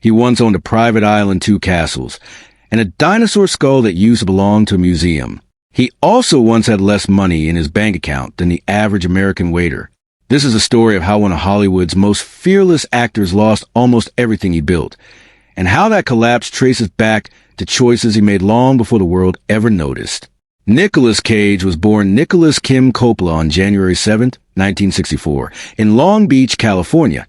He once owned a private island, 2 castles, and a dinosaur skull that used to belong to a museum. He also once had less money in his bank account than the average American waiter. This is a story of how one of Hollywood's most fearless actors lost almost everything he built, and how that collapse traces back to choices he made long before the world ever noticed. Nicolas Cage was born Nicholas Kim Coppola on January 7, 1964, in Long Beach, California,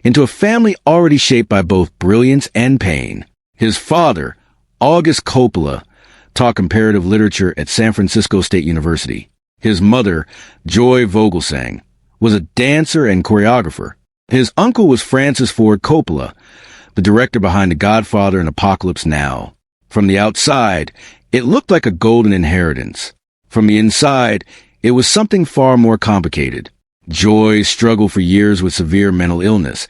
into a family already shaped by both brilliance and pain. His father, August Coppola, taught comparative literature at San Francisco State University. His mother, Joy Vogelsang, was a dancer and choreographer. His uncle was Francis Ford Coppola, the director behind The Godfather and Apocalypse Now. From the outside, it looked like a golden inheritance. From the inside, it was something far more complicated. Joy struggled for years with severe mental illness,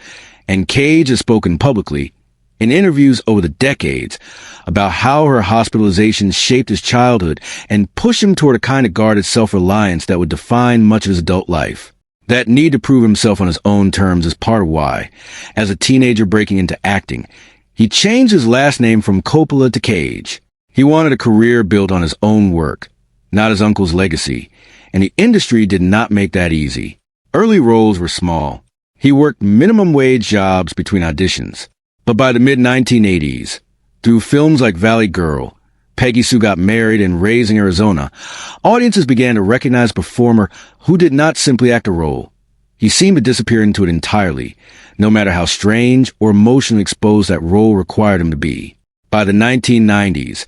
and Cage has spoken publicly, in interviews over the decades, about how her hospitalizations shaped his childhood and pushed him toward a kind of guarded self-reliance that would define much of his adult life. That need to prove himself on his own terms is part of why, as a teenager breaking into acting, he changed his last name from Coppola to Cage. He wanted a career built on his own work, not his uncle's legacy, and the industry did not make that easy. Early roles were small. He worked minimum wage jobs between auditions. But by the mid-1980s, through films like Valley Girl, Peggy Sue Got Married, and Raising Arizona, audiences began to recognize a performer who did not simply act a role. He seemed to disappear into it entirely, no matter how strange or emotionally exposed that role required him to be. By the 1990s,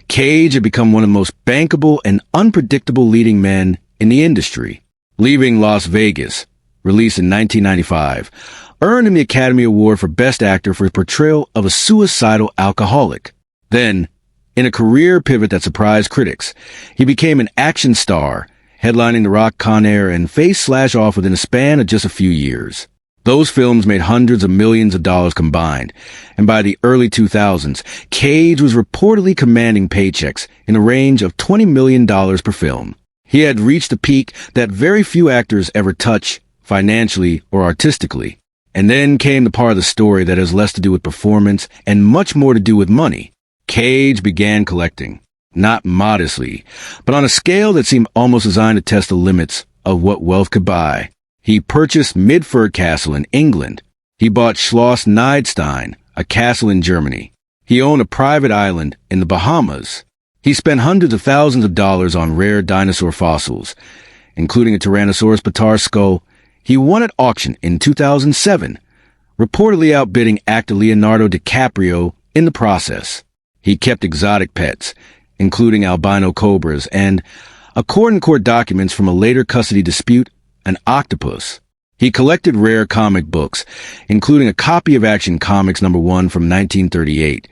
Cage had become one of the most bankable and unpredictable leading men in the industry. Leaving Las Vegas, released in 1995, earned him the Academy Award for Best Actor for his portrayal of a suicidal alcoholic. Then, in a career pivot that surprised critics, he became an action star, headlining The Rock, Con Air, and Face Slash Off within a span of just a few years. Those films made hundreds of millions of dollars combined, and by the early 2000s, Cage was reportedly commanding paychecks in the range of $20 million per film. He had reached a peak that very few actors ever touch, financially or artistically. And then came the part of the story that has less to do with performance and much more to do with money. Cage began collecting, not modestly, but on a scale that seemed almost designed to test the limits of what wealth could buy. He purchased Midford Castle in England. He bought Schloss Niedstein, a castle in Germany. He owned a private island in the Bahamas. He spent hundreds of thousands of dollars on rare dinosaur fossils, including a Tyrannosaurus Bataar skull he won at auction in 2007, reportedly outbidding actor Leonardo DiCaprio in the process. He kept exotic pets, including albino cobras and, according to court documents from a later custody dispute, an octopus. He collected rare comic books, including a copy of Action Comics #1 from 1938,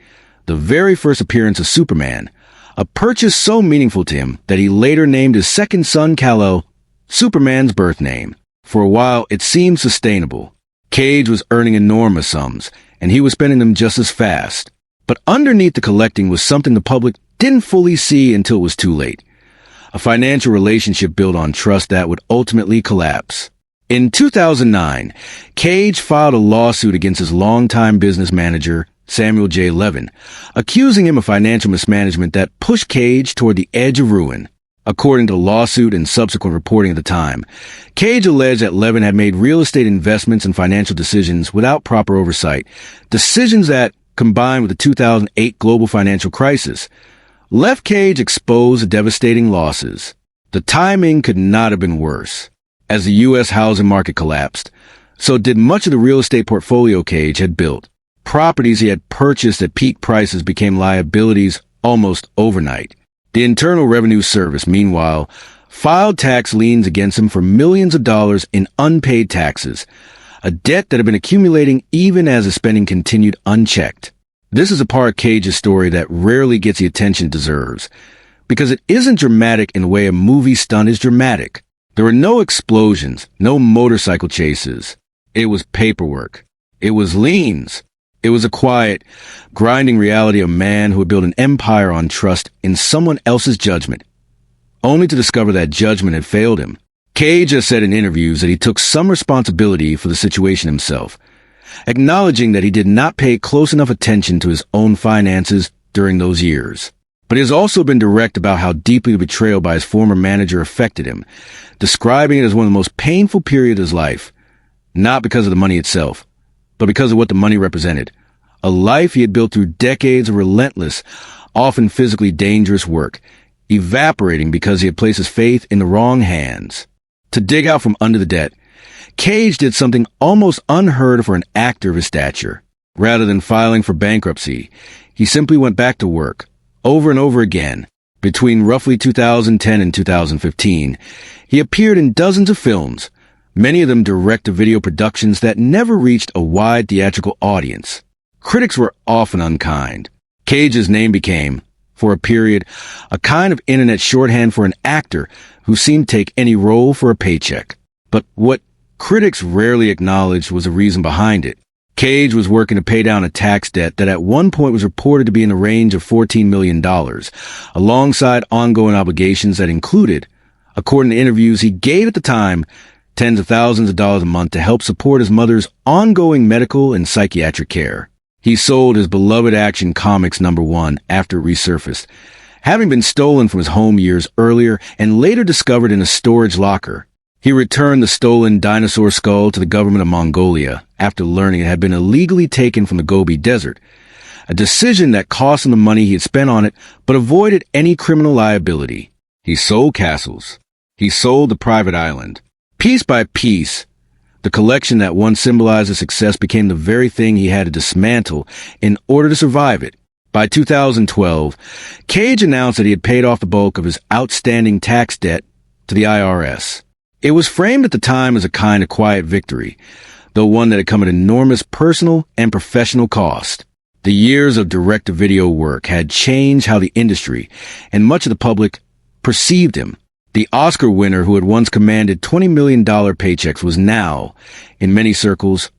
the very first appearance of Superman, a purchase so meaningful to him that he later named his second son, Kal-El, Superman's birth name. For a while, it seemed sustainable. Cage was earning enormous sums, and he was spending them just as fast. But underneath the collecting was something the public didn't fully see until it was too late. A financial relationship built on trust that would ultimately collapse. In 2009, Cage filed a lawsuit against his longtime business manager, Samuel J. Levin, accusing him of financial mismanagement that pushed Cage toward the edge of ruin. According to the lawsuit and subsequent reporting at the time, Cage alleged that Levin had made real estate investments and financial decisions without proper oversight, decisions that, combined with the 2008 global financial crisis, left Cage exposed to devastating losses. The timing could not have been worse. As the U.S. housing market collapsed, so did much of the real estate portfolio Cage had built. Properties he had purchased at peak prices became liabilities almost overnight. The Internal Revenue Service, meanwhile, filed tax liens against him for millions of dollars in unpaid taxes, a debt that had been accumulating even as his spending continued unchecked. This is a part of Cage's story that rarely gets the attention it deserves, because it isn't dramatic in the way a movie stunt is dramatic. There were no explosions, no motorcycle chases. It was paperwork. It was liens. It was a quiet, grinding reality of a man who had built an empire on trust in someone else's judgment, only to discover that judgment had failed him. Cage has said in interviews that he took some responsibility for the situation himself, acknowledging that he did not pay close enough attention to his own finances during those years. But he has also been direct about how deeply the betrayal by his former manager affected him, describing it as one of the most painful periods of his life, not because of the money itself, but because of what the money represented. A life he had built through decades of relentless, often physically dangerous work, evaporating because he had placed his faith in the wrong hands. To dig out from under the debt, Cage did something almost unheard of for an actor of his stature. Rather than filing for bankruptcy, he simply went back to work, over and over again. Between roughly 2010 and 2015, he appeared in dozens of films, many of them direct-to-video productions that never reached a wide theatrical audience. Critics were often unkind. Cage's name became, for a period, a kind of internet shorthand for an actor who seemed to take any role for a paycheck. But what critics rarely acknowledged was the reason behind it. Cage was working to pay down a tax debt that at one point was reported to be in the range of $14 million, alongside ongoing obligations that included, according to interviews he gave at the time, tens of thousands of dollars a month to help support his mother's ongoing medical and psychiatric care. He sold his beloved Action Comics #1 after it resurfaced, having been stolen from his home years earlier and later discovered in a storage locker. He returned the stolen dinosaur skull to the government of Mongolia after learning it had been illegally taken from the Gobi Desert, a decision that cost him the money he had spent on it but avoided any criminal liability. He sold castles. He sold the private island. Piece by piece, the collection that once symbolized his success became the very thing he had to dismantle in order to survive it. By 2012, Cage announced that he had paid off the bulk of his outstanding tax debt to the IRS. It was framed at the time as a kind of quiet victory, though one that had come at enormous personal and professional cost. The years of direct-to-video work had changed how the industry and much of the public perceived him. The Oscar winner who had once commanded $20 million paychecks was now, in many circles,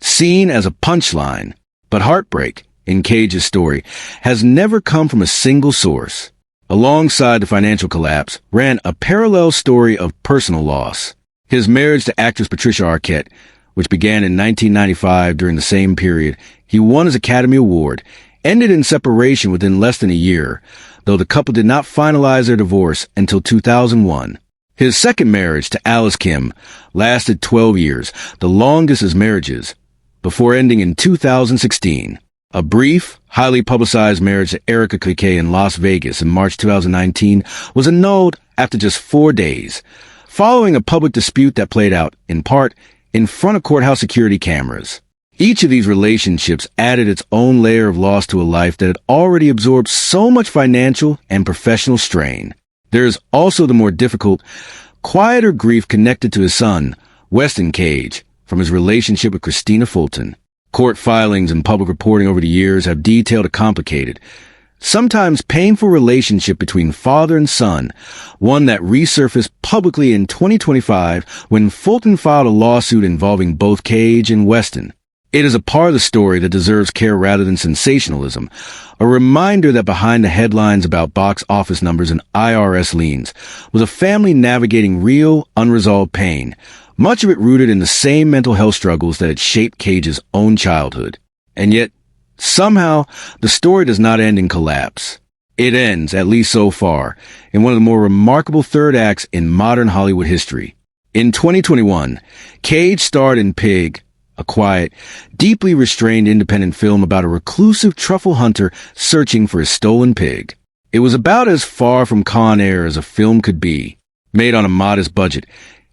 seen as a punchline. But heartbreak, in Cage's story, has never come from a single source. Alongside the financial collapse ran a parallel story of personal loss. His marriage to actress Patricia Arquette, which began in 1995 during the same period he won his Academy Award, ended in separation within less than a year, though the couple did not finalize their divorce until 2001. His second marriage to Alice Kim lasted 12 years, the longest his marriages, before ending in 2016. A brief, highly publicized marriage to Erica Cliquet in Las Vegas in March 2019 was annulled after just 4 days, following a public dispute that played out, in part, in front of courthouse security cameras. Each of these relationships added its own layer of loss to a life that had already absorbed so much financial and professional strain. There is also the more difficult, quieter grief connected to his son, Weston Cage, from his relationship with Christina Fulton. Court filings and public reporting over the years have detailed a complicated, sometimes painful relationship between father and son, one that resurfaced publicly in 2025 when Fulton filed a lawsuit involving both Cage and Weston. It is a part of the story that deserves care rather than sensationalism, a reminder that behind the headlines about box office numbers and IRS liens was a family navigating real, unresolved pain, much of it rooted in the same mental health struggles that had shaped Cage's own childhood. And yet, somehow, the story does not end in collapse. It ends, at least so far, in one of the more remarkable third acts in modern Hollywood history. In 2021, Cage starred in Pig, a quiet, deeply restrained independent film about a reclusive truffle hunter searching for his stolen pig. It was about as far from Con Air as a film could be. Made on a modest budget,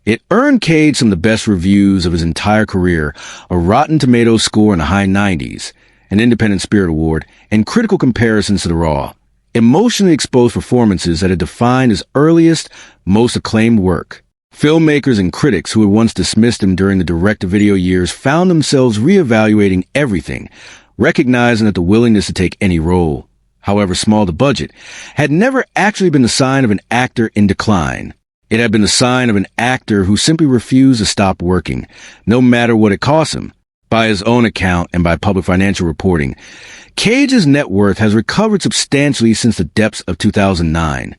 it earned Cage some of the best reviews of his entire career, a Rotten Tomatoes score in the high 90s, an Independent Spirit Award, and critical comparisons to The Raw. Emotionally exposed performances that had defined his earliest, most acclaimed work. Filmmakers and critics who had once dismissed him during the direct-to-video years found themselves reevaluating everything, recognizing that the willingness to take any role, however small the budget, had never actually been the sign of an actor in decline. It had been the sign of an actor who simply refused to stop working, no matter what it cost him. By his own account and by public financial reporting, Cage's net worth has recovered substantially since the depths of 2009.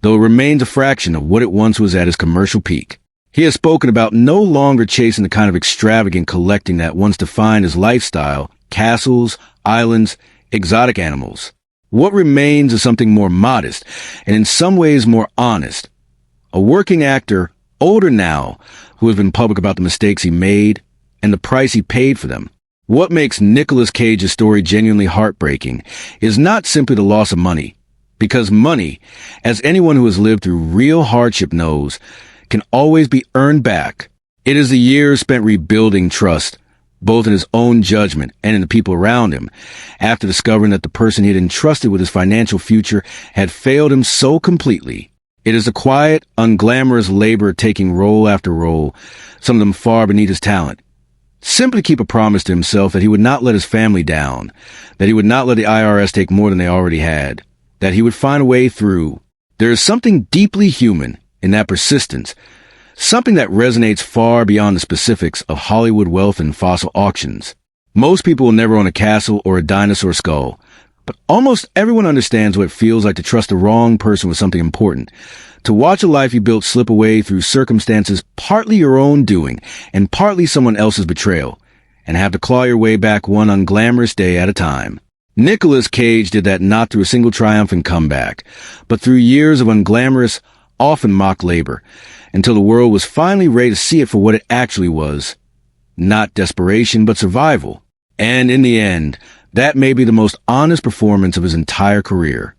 Though it remains a fraction of what it once was at his commercial peak. He has spoken about no longer chasing the kind of extravagant collecting that once defined his lifestyle: castles, islands, exotic animals. What remains is something more modest, and in some ways more honest. A working actor, older now, who has been public about the mistakes he made and the price he paid for them. What makes Nicolas Cage's story genuinely heartbreaking is not simply the loss of money, because money, as anyone who has lived through real hardship knows, can always be earned back. It is the years spent rebuilding trust, both in his own judgment and in the people around him, after discovering that the person he had entrusted with his financial future had failed him so completely. It is a quiet, unglamorous labor taking role after role, some of them far beneath his talent. Simply keep a promise to himself that he would not let his family down, that he would not let the IRS take more than they already had, that he would find a way through. There is something deeply human in that persistence, something that resonates far beyond the specifics of Hollywood wealth and fossil auctions. Most people will never own a castle or a dinosaur skull, but almost everyone understands what it feels like to trust the wrong person with something important, to watch a life you built slip away through circumstances partly your own doing and partly someone else's betrayal, and have to claw your way back one unglamorous day at a time. Nicolas Cage did that not through a single triumphant comeback, but through years of unglamorous, often mock labor, until the world was finally ready to see it for what it actually was. Not desperation, but survival. And in the end, that may be the most honest performance of his entire career.